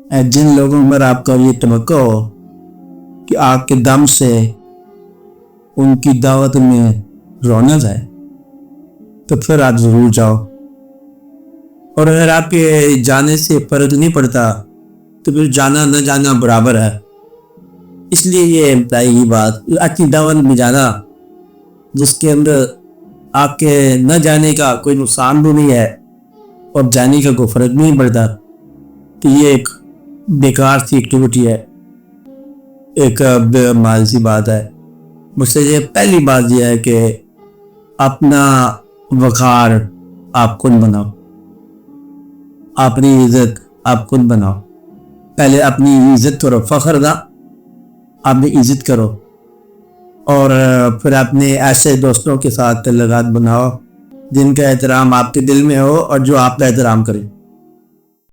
जिन लोगों पर आपका ये तवक्को हो कि आपके दम से उनकी दावत में रौनक है, तो फिर आप ज़रूर जाओ। और अगर आपके जाने से फर्क नहीं पड़ता तो फिर जाना न जाना बराबर है। इसलिए ये बताई गई बात, अच्छी दावत में जाना जिसके अंदर आपके न जाने का कोई नुकसान भी नहीं है और जाने का कोई फर्क नहीं पड़ता, तो ये एक बेकार सी एक्टिविटी है, एक बेमाल सी बात है। मुझसे ये पहली बात यह है कि अपना वक़ार आप खुद बनाओ, अपनी इज्जत आप खुद बनाओ। पहले अपनी इज्जत करो, फ़ख्र ना, अपनी इज्जत करो। और फिर अपने ऐसे दोस्तों के साथ तल्लुकात बनाओ जिनका एहतराम आपके दिल में हो और जो आपका एहतराम करें।